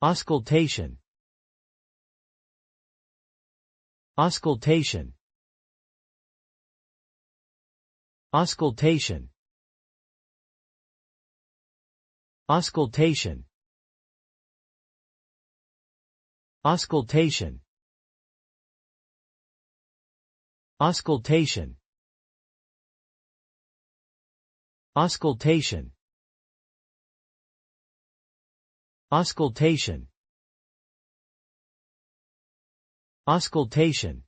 auscultation, auscultation, auscultation, auscultation, auscultation, auscultation, auscultation, auscultation, auscultation, auscultation.